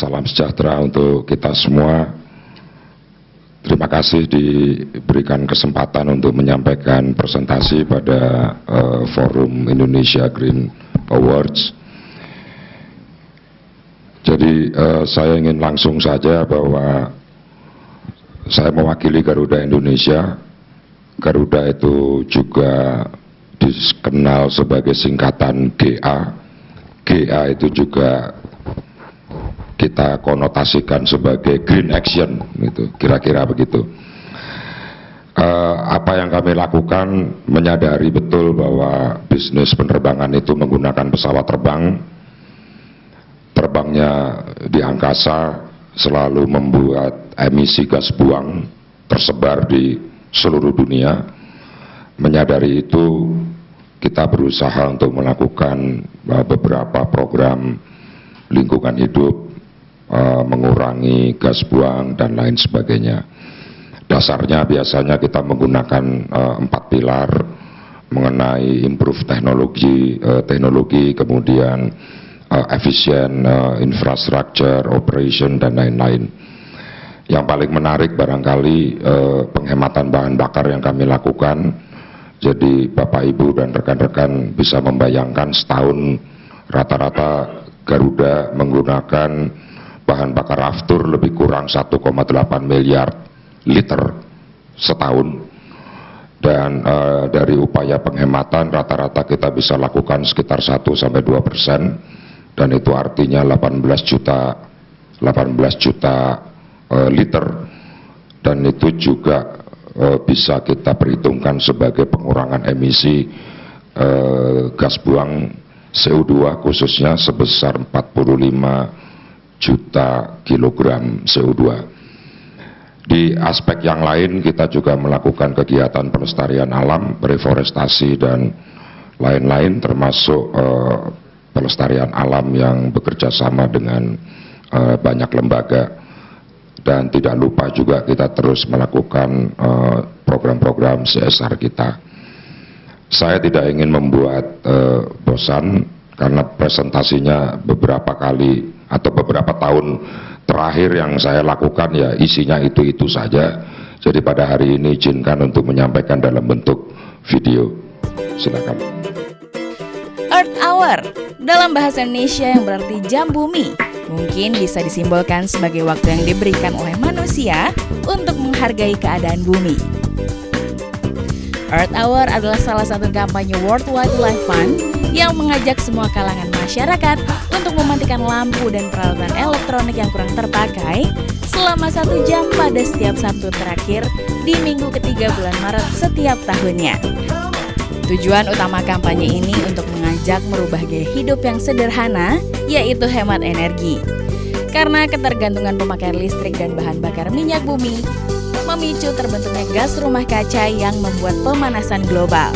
salam sejahtera untuk kita semua. Terima kasih diberikan kesempatan untuk menyampaikan presentasi pada Forum Indonesia Green Awards. Jadi saya ingin langsung saja bahwa saya mewakili Garuda Indonesia. Garuda itu juga dikenal sebagai singkatan GA. GA itu juga kita konotasikan sebagai Green Action, gitu, kira-kira begitu. Apa yang kami lakukan, menyadari betul bahwa bisnis penerbangan itu menggunakan pesawat terbang. Terbangnya di angkasa selalu membuat emisi gas buang tersebar di seluruh dunia. Menyadari itu, kita berusaha untuk melakukan beberapa program lingkungan hidup, mengurangi gas buang dan lain sebagainya. Dasarnya biasanya kita menggunakan 4 pilar mengenai improve teknologi, kemudian efisien infrastructure, operation dan lain-lain. Yang paling menarik barangkali penghematan bahan bakar yang kami lakukan. Jadi Bapak Ibu dan rekan-rekan bisa membayangkan setahun rata-rata Garuda menggunakan bahan bakar aftur lebih kurang 1,8 miliar liter setahun, dan dari upaya penghematan rata-rata kita bisa lakukan sekitar 1-2%, dan itu artinya 18 juta liter, dan itu juga bisa kita perhitungkan sebagai pengurangan emisi gas buang CO2 khususnya sebesar 45 juta kilogram CO2. Di aspek yang lain kita juga melakukan kegiatan pelestarian alam, reforestasi dan lain-lain, termasuk pelestarian alam yang bekerja sama dengan banyak lembaga. Dan tidak lupa juga kita terus melakukan program-program CSR kita. Saya tidak ingin membuat bosan karena presentasinya beberapa kali atau beberapa tahun terakhir yang saya lakukan ya isinya itu-itu saja. Jadi pada hari ini izinkan untuk menyampaikan dalam bentuk video. Silakan. Earth Hour dalam bahasa Indonesia yang berarti jam bumi mungkin bisa disimbolkan sebagai waktu yang diberikan oleh manusia untuk menghargai keadaan bumi. Earth Hour adalah salah satu kampanye World Wildlife Fund yang mengajak semua kalangan masyarakat untuk mematikan lampu dan peralatan elektronik yang kurang terpakai selama 1 jam pada setiap Sabtu terakhir di minggu ketiga bulan Maret setiap tahunnya. Tujuan utama kampanye ini untuk mengajak merubah gaya hidup yang sederhana, yaitu hemat energi. Karena ketergantungan pemakaian listrik dan bahan bakar minyak bumi memicu terbentuknya gas rumah kaca yang membuat pemanasan global.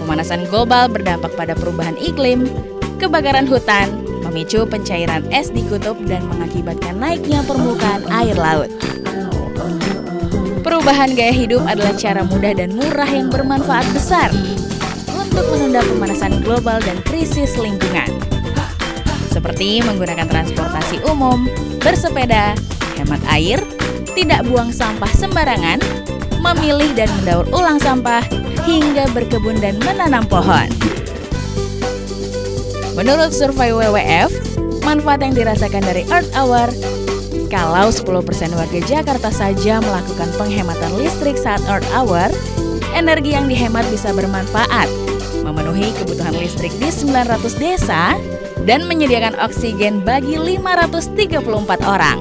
Pemanasan global berdampak pada perubahan iklim, kebakaran hutan, memicu pencairan es di kutub dan mengakibatkan naiknya permukaan air laut. Perubahan gaya hidup adalah cara mudah dan murah yang bermanfaat besar untuk menunda pemanasan global dan krisis lingkungan. Seperti menggunakan transportasi umum, bersepeda, hemat air, tidak buang sampah sembarangan, memilih dan mendaur ulang sampah, hingga berkebun dan menanam pohon. Menurut survei WWF, manfaat yang dirasakan dari Earth Hour, kalau 10% warga Jakarta saja melakukan penghematan listrik saat Earth Hour, energi yang dihemat bisa bermanfaat, memenuhi kebutuhan listrik di 900 desa, dan menyediakan oksigen bagi 534 orang.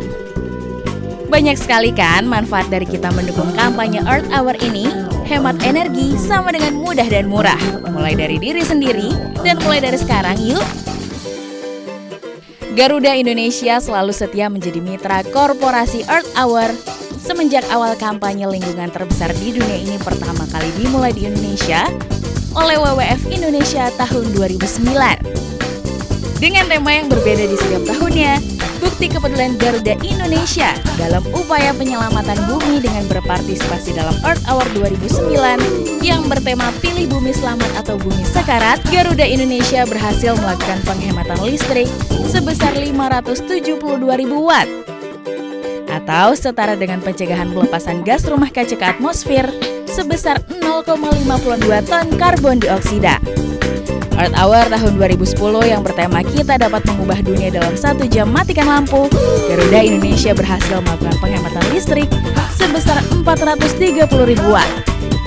Banyak sekali kan manfaat dari kita mendukung kampanye Earth Hour ini. Hemat energi sama dengan mudah dan murah. Mulai dari diri sendiri dan mulai dari sekarang yuk. Garuda Indonesia selalu setia menjadi mitra korporasi Earth Hour semenjak awal kampanye lingkungan terbesar di dunia ini pertama kali dimulai di Indonesia oleh WWF Indonesia tahun 2009. Dengan tema yang berbeda di setiap tahunnya, bukti kepedulian Garuda Indonesia dalam upaya penyelamatan bumi dengan berpartisipasi dalam Earth Hour 2009 yang bertema Pilih Bumi Selamat atau Bumi Sekarat, Garuda Indonesia berhasil melakukan penghematan listrik sebesar 572.000 watt atau setara dengan pencegahan pelepasan gas rumah kaca ke atmosfer sebesar 0,52 ton karbon dioksida. Earth Hour tahun 2010 yang bertema Kita Dapat Mengubah Dunia dalam 1 jam Matikan Lampu, Garuda Indonesia berhasil melakukan penghematan listrik sebesar 430.000 watt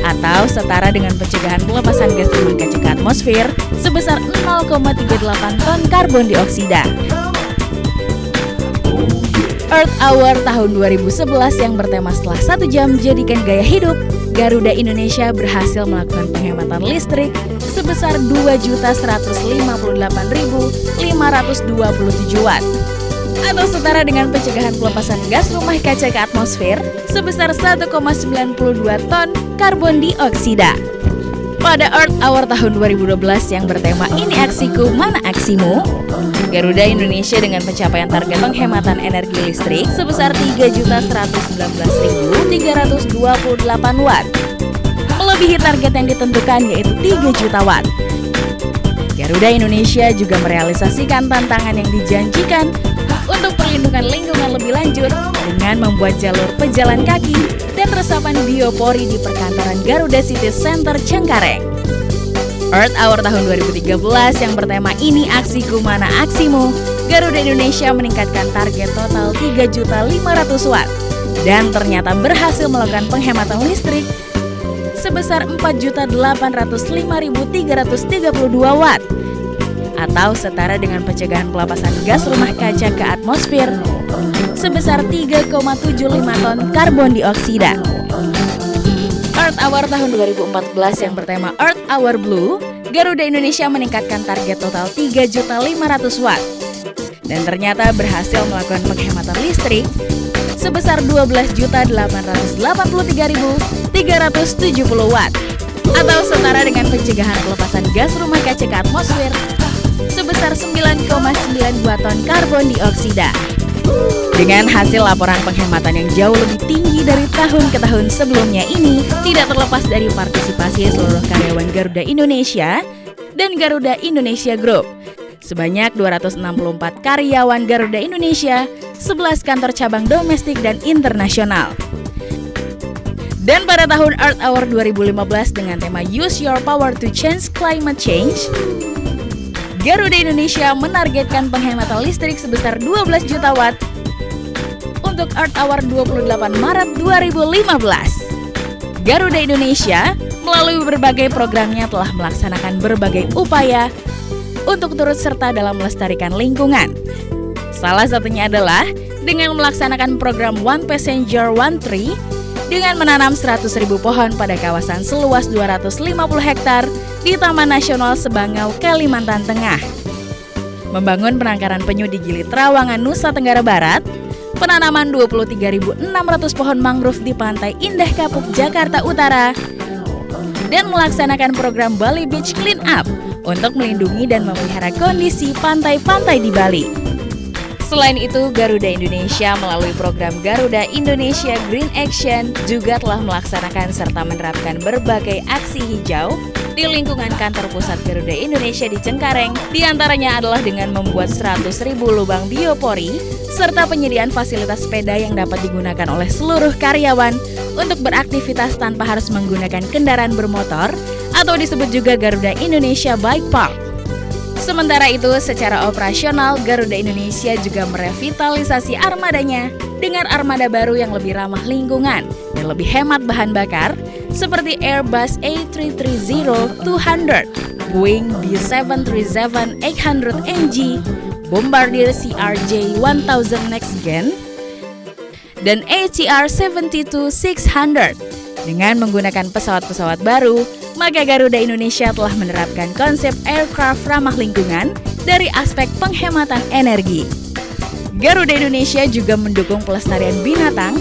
atau setara dengan pencegahan pelepasan gas rumah kaca ke atmosfer sebesar 0,38 ton karbon dioksida. Earth Hour tahun 2011 yang bertema Setelah 1 jam Jadikan Gaya Hidup, Garuda Indonesia berhasil melakukan penghematan listrik sebesar 2.158.527 watt atau setara dengan pencegahan pelepasan gas rumah kaca ke atmosfer sebesar 1,92 ton karbon dioksida. Pada Earth Hour tahun 2012 yang bertema Ini Aksiku, Mana Aksimu, Garuda Indonesia dengan pencapaian target penghematan energi listrik sebesar 3.119.328 watt, melebihi target yang ditentukan yaitu 3 juta watt. Garuda Indonesia juga merealisasikan tantangan yang dijanjikan untuk perlindungan lingkungan lebih lanjut dengan membuat jalur pejalan kaki dan resapan biopori di perkantoran Garuda City Center Cengkareng. Earth Hour tahun 2013 yang bertema Ini Aksiku Mana Aksimu, Garuda Indonesia meningkatkan target total 3.500.000 watt dan ternyata berhasil melakukan penghematan listrik sebesar 4.805.332 watt atau setara dengan pencegahan pelepasan gas rumah kaca ke atmosfer sebesar 3,75 ton karbon dioksida. Earth Hour tahun 2014 yang bertema Earth Hour Blue, Garuda Indonesia meningkatkan target total 3.500.000 watt dan ternyata berhasil melakukan penghematan listrik sebesar 12.883.370 watt atau setara dengan pencegahan pelepasan gas rumah kaca ke atmosfer sebesar 9,92 ton karbon dioksida. Dengan hasil laporan penghematan yang jauh lebih tinggi dari tahun ke tahun sebelumnya ini, tidak terlepas dari partisipasi seluruh karyawan Garuda Indonesia dan Garuda Indonesia Group. Sebanyak 264 karyawan Garuda Indonesia, 11 kantor cabang domestik dan internasional. Dan pada tahun Earth Hour 2015 dengan tema Use Your Power to Change Climate Change, Garuda Indonesia menargetkan penghematan listrik sebesar 12 juta watt untuk Earth Hour 28 Maret 2015. Garuda Indonesia melalui berbagai programnya telah melaksanakan berbagai upaya untuk turut serta dalam melestarikan lingkungan. Salah satunya adalah dengan melaksanakan program One Passenger One Tree dengan menanam 100.000 pohon pada kawasan seluas 250 hektar di Taman Nasional Sebangau, Kalimantan Tengah. Membangun penangkaran penyu di Gili Trawangan, Nusa Tenggara Barat, penanaman 23.600 pohon mangrove di Pantai Indah Kapuk, Jakarta Utara, dan melaksanakan program Bali Beach Clean Up untuk melindungi dan memelihara kondisi pantai-pantai di Bali. Selain itu, Garuda Indonesia melalui program Garuda Indonesia Green Action juga telah melaksanakan serta menerapkan berbagai aksi hijau di lingkungan kantor pusat Garuda Indonesia di Cengkareng. Di antaranya adalah dengan membuat 100.000 lubang biopori serta penyediaan fasilitas sepeda yang dapat digunakan oleh seluruh karyawan untuk beraktivitas tanpa harus menggunakan kendaraan bermotor atau disebut juga Garuda Indonesia Bike Park. Sementara itu, secara operasional, Garuda Indonesia juga merevitalisasi armadanya dengan armada baru yang lebih ramah lingkungan dan lebih hemat bahan bakar, seperti Airbus A330-200, Boeing B737-800NG, Bombardier CRJ-1000 Next Gen, dan ATR 72-600. Dengan menggunakan pesawat-pesawat baru, maka Garuda Indonesia telah menerapkan konsep aircraft ramah lingkungan dari aspek penghematan energi. Garuda Indonesia juga mendukung pelestarian binatang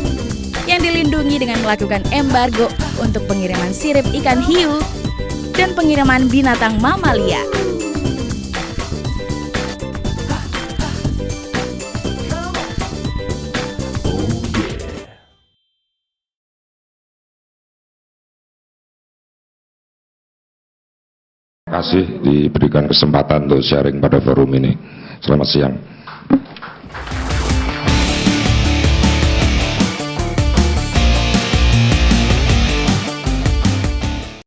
yang dilindungi dengan melakukan embargo untuk pengiriman sirip ikan hiu dan pengiriman binatang mamalia. Terima kasih diberikan kesempatan untuk sharing pada forum ini. Selamat siang.